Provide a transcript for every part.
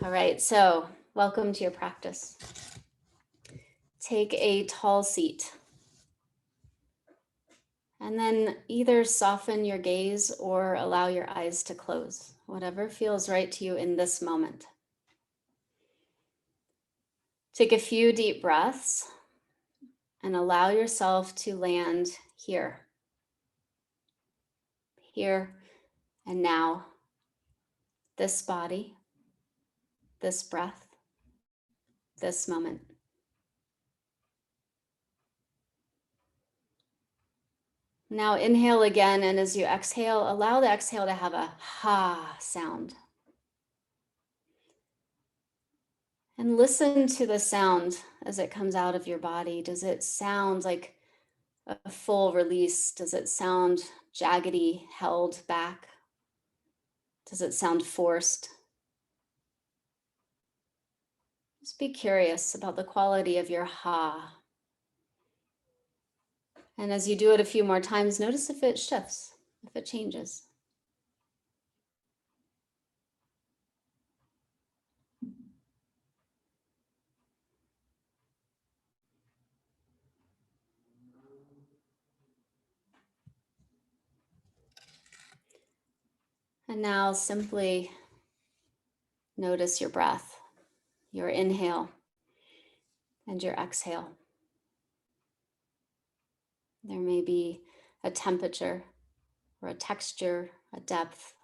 All right, so welcome to your practice. Take a tall seat. And then either soften your gaze or allow your eyes to close, whatever feels right to you in this moment. Take a few deep breaths and allow yourself to land here. Here and now. This body, this breath, this moment. Now inhale again, and as you exhale, allow the exhale to have a ha sound. And listen to the sound as it comes out of your body. Does it sound like a full release? Does it sound jaggedy, held back? Does it sound forced? Just be curious about the quality of your ha. And as you do it a few more times, notice if it shifts, if it changes. And now simply notice your breath, your inhale and your exhale. There may be a temperature or a texture, a depth.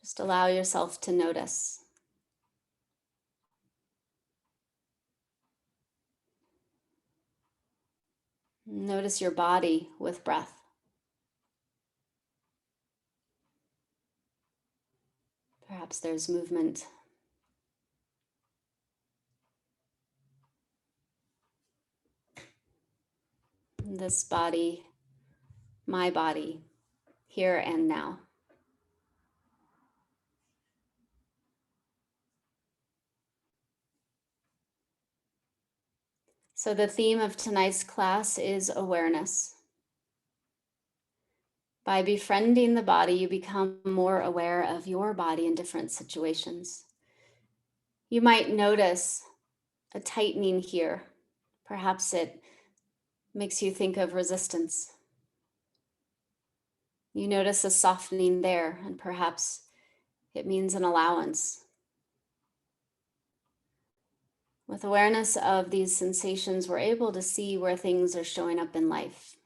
Just allow yourself to notice. Notice your body with breath. Perhaps there's movement. This body, my body, here and now. So the theme of tonight's class is awareness. By befriending the body, you become more aware of your body in different situations. You might notice a tightening here. Perhaps it makes you think of resistance. You notice a softening there, and perhaps it means an allowance. With awareness of these sensations, we're able to see where things are showing up in life.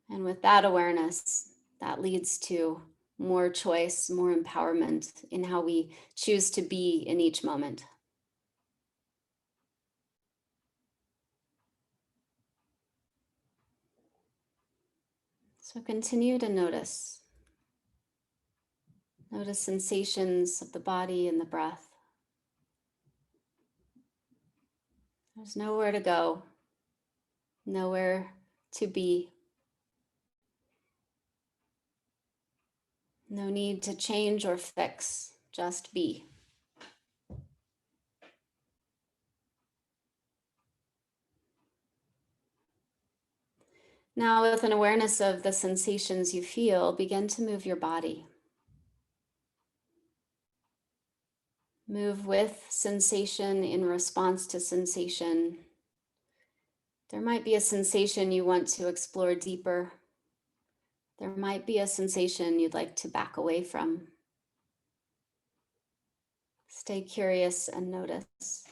And with that awareness, that leads to more choice, more empowerment in how we choose to be in each moment. So continue to notice. Notice sensations of the body and the breath. There's nowhere to go, nowhere to be. No need to change or fix, just be. Now, with an awareness of the sensations you feel, begin to move your body. Move with sensation in response to sensation. There might be a sensation you want to explore deeper. There might be a sensation you'd like to back away from. Stay curious and notice.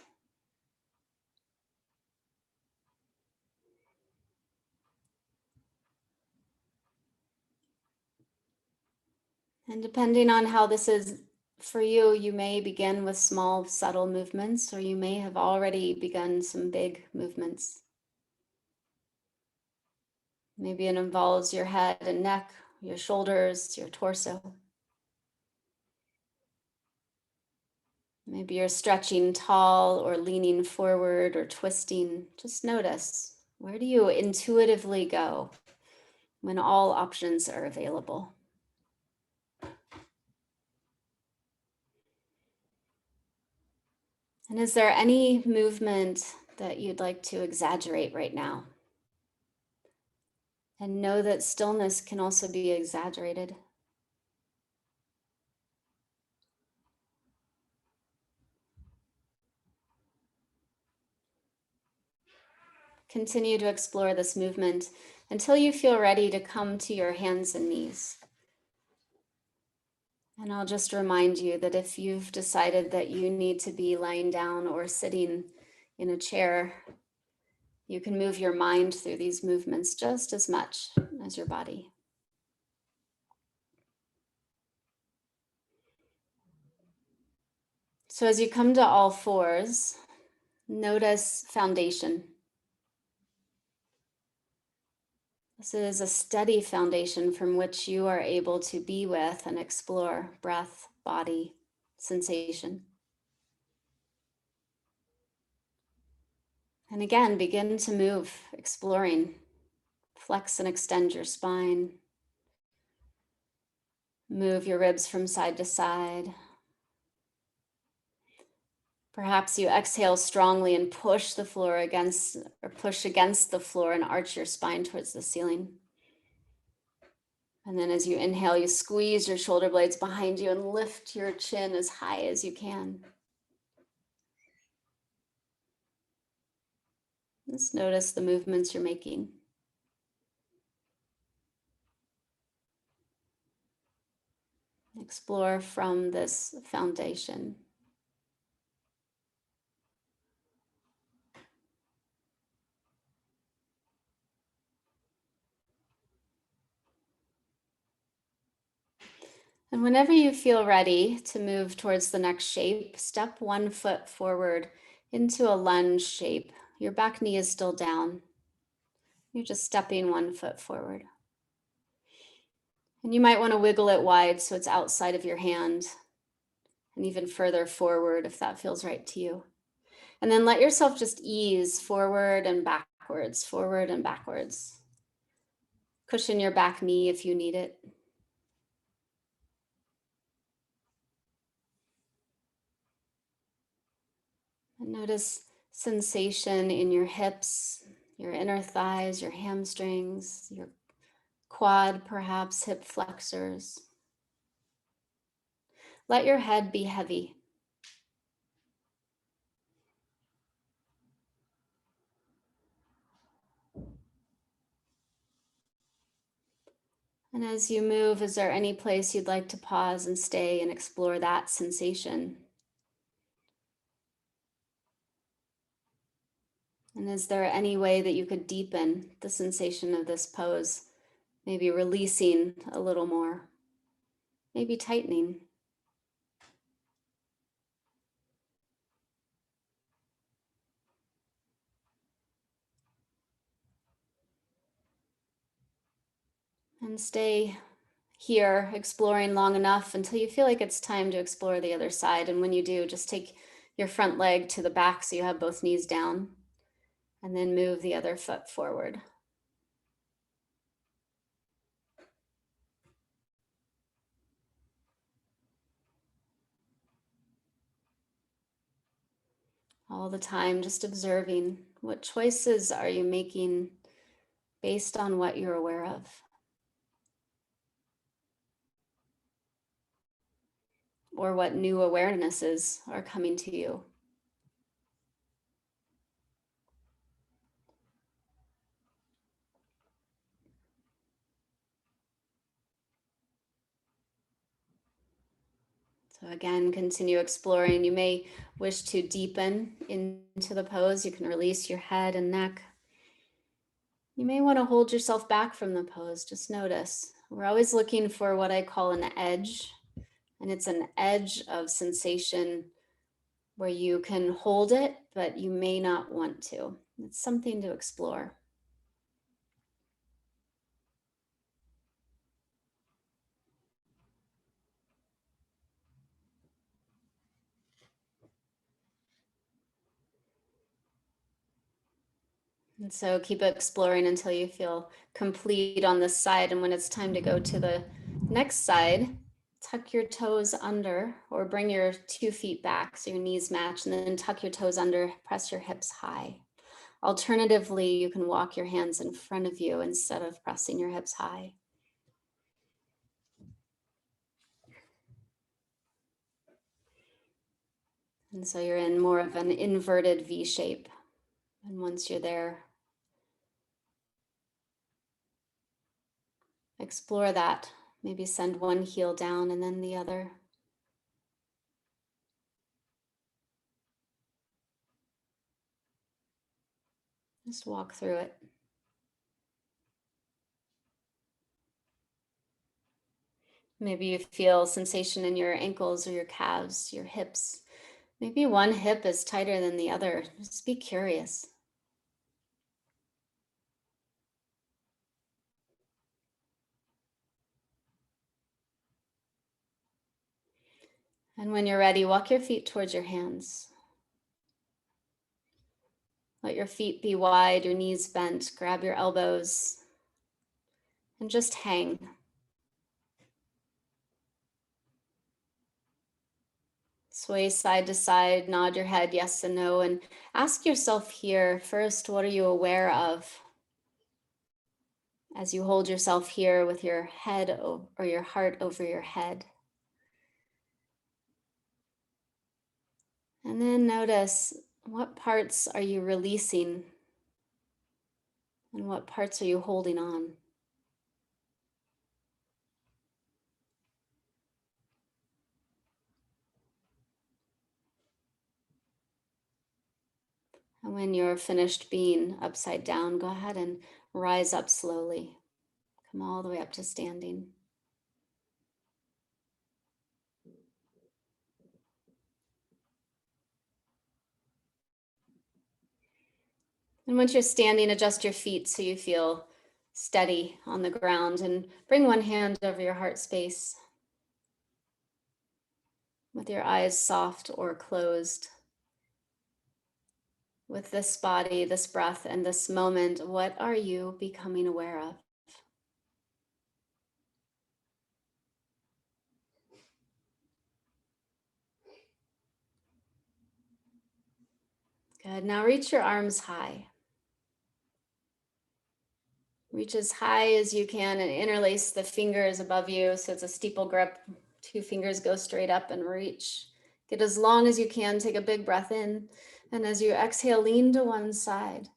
And depending on how this is for you, you may begin with small, subtle movements, or you may have already begun some big movements. Maybe it involves your head and neck, your shoulders, your torso. Maybe you're stretching tall or leaning forward or twisting. Just notice, where do you intuitively go when all options are available? And is there any movement that you'd like to exaggerate right now. And know that stillness can also be exaggerated. Continue to explore this movement until you feel ready to come to your hands and knees. And I'll just remind you that if you've decided that you need to be lying down or sitting in a chair, you can move your mind through these movements just as much as your body. So as you come to all fours, notice foundation. This is a steady foundation from which you are able to be with and explore breath, body, sensation. And again, begin to move, exploring. Flex and extend your spine. Move your ribs from side to side. Perhaps you exhale strongly and push the floor against, or push against the floor and arch your spine towards the ceiling. And then as you inhale, you squeeze your shoulder blades behind you and lift your chin as high as you can. Just notice the movements you're making. Explore from this foundation. And whenever you feel ready to move towards the next shape, step one foot forward into a lunge shape. Your back knee is still down. You're just stepping one foot forward. And you might want to wiggle it wide so it's outside of your hand and even further forward if that feels right to you. And then let yourself just ease forward and backwards, forward and backwards. Cushion your back knee if you need it. And notice sensation in your hips, your inner thighs, your hamstrings, your quad, perhaps hip flexors. Let your head be heavy. And as you move, is there any place you'd like to pause and stay and explore that sensation? And is there any way that you could deepen the sensation of this pose? Maybe releasing a little more, maybe tightening. And stay here exploring long enough until you feel like it's time to explore the other side. And when you do, just take your front leg to the back so you have both knees down, and then move the other foot forward. All the time, just observing what choices are you making based on what you're aware of. Or what new awarenesses are coming to you. So again, continue exploring. You may wish to deepen into the pose. You can release your head and neck. You may want to hold yourself back from the pose. Just notice. We're always looking for what I call an edge. And it's an edge of sensation where you can hold it, but you may not want to. It's something to explore. And so keep exploring until you feel complete on this side. And when it's time to go to the next side, tuck your toes under or bring your 2 feet back so your knees match, and then tuck your toes under, press your hips high. Alternatively, you can walk your hands in front of you instead of pressing your hips high. And so you're in more of an inverted V shape. And once you're there, explore that. Maybe send one heel down and then the other. Just walk through it. Maybe you feel sensation in your ankles or your calves, your hips. Maybe one hip is tighter than the other. Just be curious. And when you're ready, walk your feet towards your hands. Let your feet be wide, your knees bent. Grab your elbows and just hang. Sway side to side, nod your head yes and no, and ask yourself here first, what are you aware of as you hold yourself here with your head or your heart over your head? And then notice, what parts are you releasing and what parts are you holding on? And when you're finished being upside down, go ahead and rise up slowly. Come all the way up to standing. And once you're standing, adjust your feet so you feel steady on the ground and bring one hand over your heart space with your eyes soft or closed. With this body, this breath, and this moment, what are you becoming aware of? Good. Now reach your arms high. Reach as high as you can and interlace the fingers above you so it's a steeple grip. 2 fingers go straight up and reach. Get as long as you can. Take a big breath in. And as you exhale, lean to one side.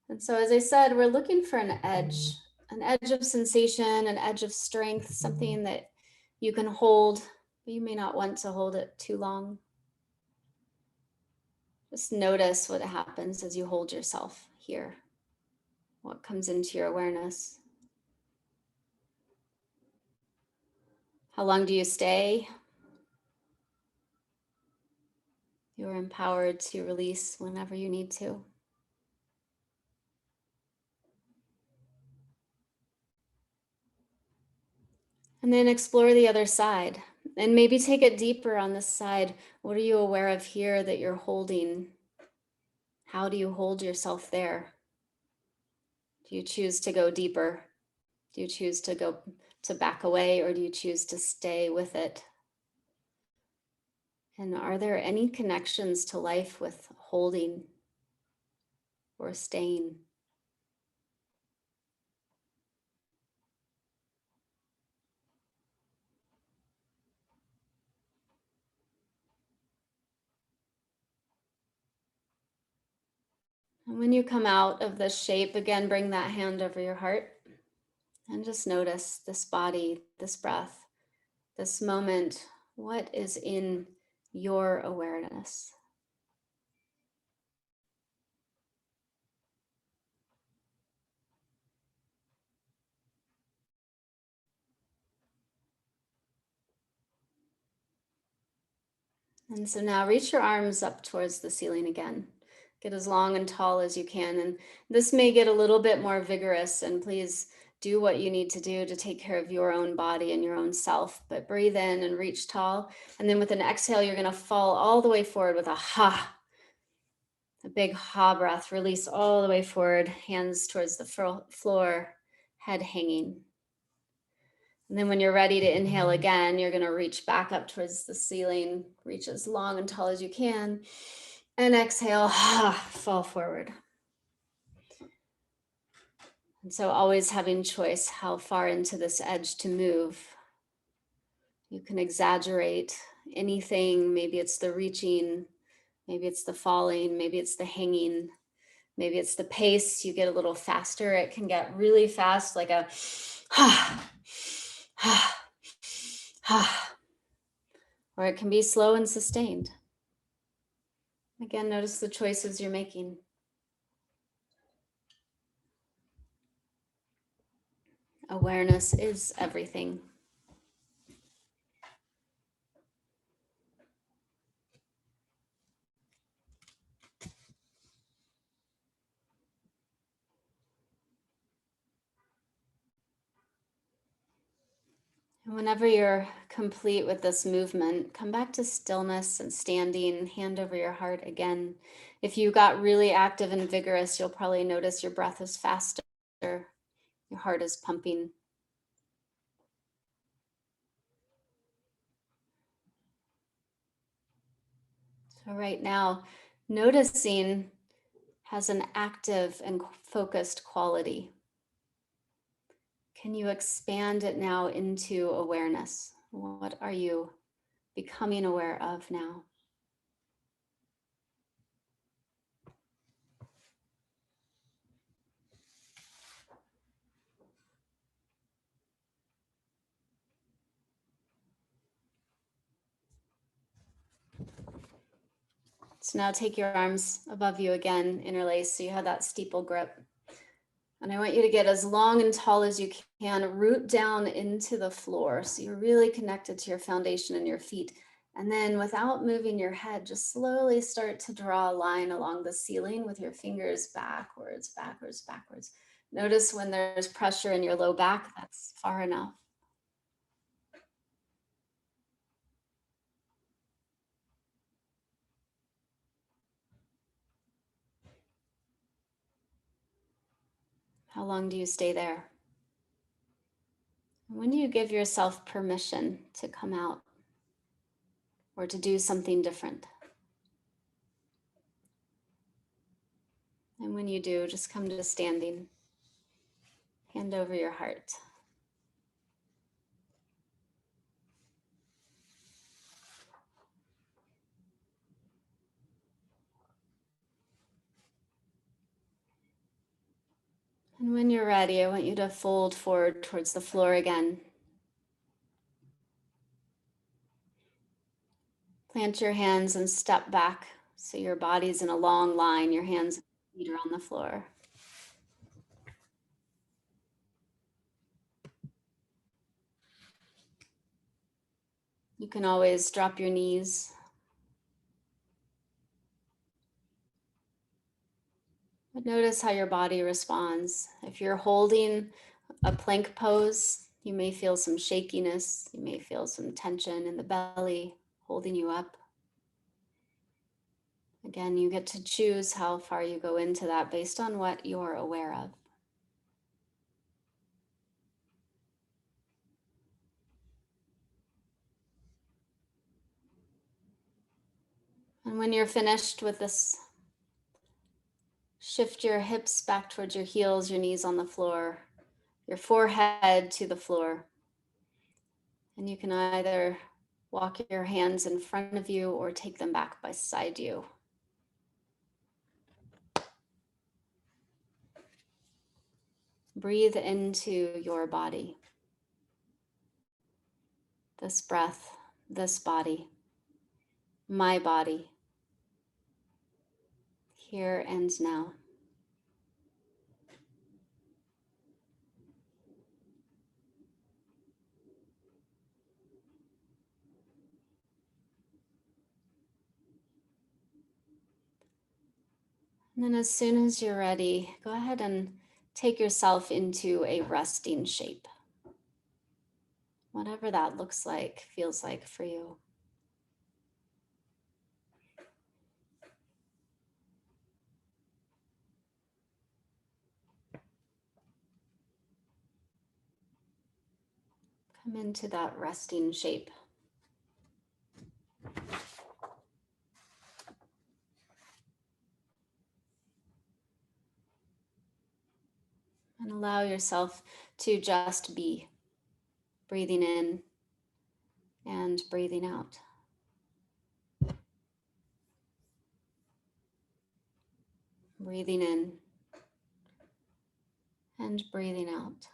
And so, as I said, we're looking for an edge of sensation, an edge of strength, something that you can hold, but you may not want to hold it too long. Just notice what happens as you hold yourself here. What comes into your awareness? How long do you stay? You're empowered to release whenever you need to. And then explore the other side and maybe take it deeper on this side. What are you aware of here that you're holding? How do you hold yourself there? Do you choose to go deeper? Do you choose to back away, or do you choose to stay with it? And are there any connections to life with holding or staying? And when you come out of this shape, again, bring that hand over your heart and just notice this body, this breath, this moment. What is in your awareness? And so now reach your arms up towards the ceiling again. Get as long and tall as you can. And this may get a little bit more vigorous, and please do what you need to do to take care of your own body and your own self. But breathe in and reach tall. And then with an exhale, you're going to fall all the way forward with a ha. A big ha breath. Release all the way forward, hands towards the floor, head hanging. And then when you're ready to inhale again, you're going to reach back up towards the ceiling, reach as long and tall as you can, and exhale, fall forward. And so always having choice how far into this edge to move. You can exaggerate anything. Maybe it's the reaching, maybe it's the falling, maybe it's the hanging, maybe it's the pace. You get a little faster. It can get really fast, like a or it can be slow and sustained. Again, notice the choices you're making. Awareness is everything. And whenever you're complete with this movement, come back to stillness and standing, hand over your heart again. If you got really active and vigorous, you'll probably notice your breath is faster, your heart is pumping. So right now, noticing has an active and focused quality. Can you expand it now into awareness? What are you becoming aware of now? So now take your arms above you again, interlace, so you have that steeple grip. And I want you to get as long and tall as you can, root down into the floor. So you're really connected to your foundation and your feet. And then without moving your head, just slowly start to draw a line along the ceiling with your fingers backwards, backwards, backwards. Notice when there's pressure in your low back, that's far enough. How long do you stay there? When do you give yourself permission to come out or to do something different? And when you do, just come to standing, hand over your heart. And when you're ready, I want you to fold forward towards the floor again. Plant your hands and step back so your body's in a long line. Your hands and feet are on the floor. You can always drop your knees. But notice how your body responds. If you're holding a plank pose, you may feel some shakiness. You may feel some tension in the belly holding you up. Again, you get to choose how far you go into that based on what you're aware of. And when you're finished with this, shift your hips back towards your heels, your knees on the floor, your forehead to the floor. And you can either walk your hands in front of you or take them back beside you. Breathe into your body. This breath, this body, my body, here and now. And then as soon as you're ready, go ahead and take yourself into a resting shape. Whatever that looks like, feels like for you. Come into that resting shape. And allow yourself to just be, breathing in and breathing out. Breathing in and breathing out.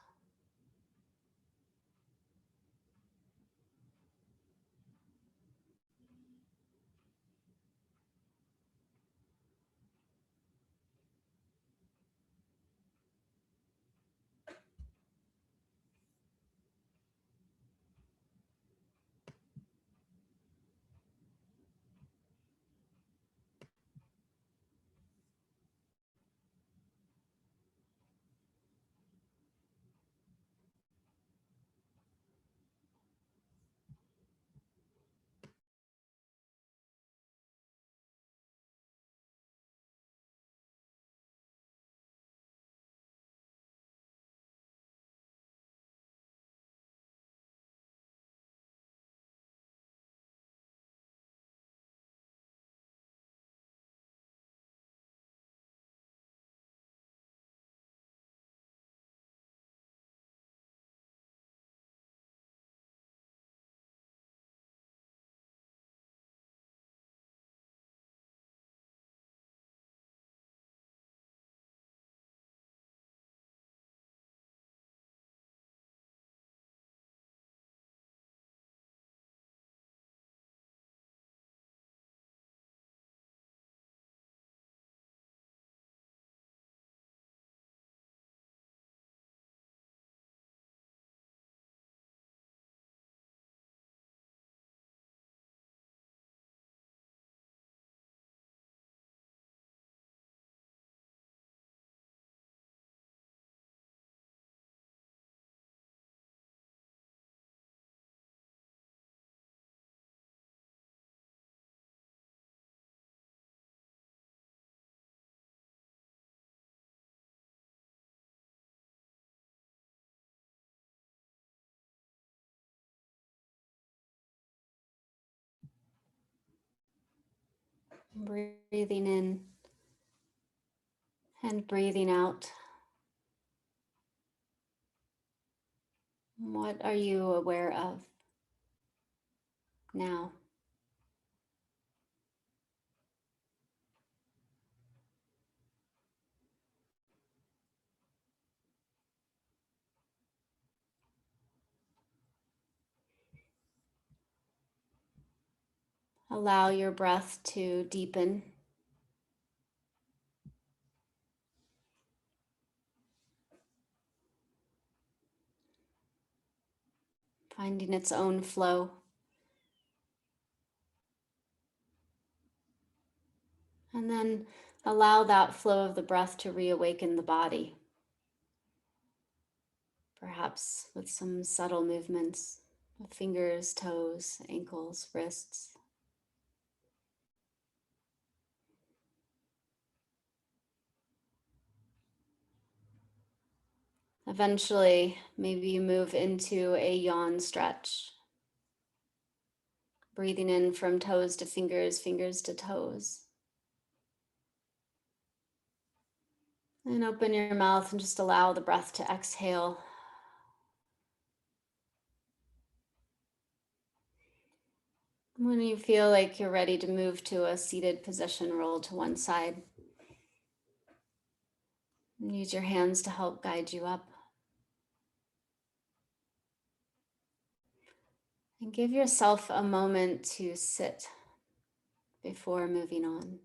Breathing in and breathing out. What are you aware of now? Allow your breath to deepen. Finding its own flow. And then allow that flow of the breath to reawaken the body. Perhaps with some subtle movements of fingers, toes, ankles, wrists. Eventually, maybe you move into a yawn stretch. Breathing in from toes to fingers, fingers to toes. And open your mouth and just allow the breath to exhale. When you feel like you're ready to move to a seated position, roll to one side. And use your hands to help guide you up. And give yourself a moment to sit before moving on.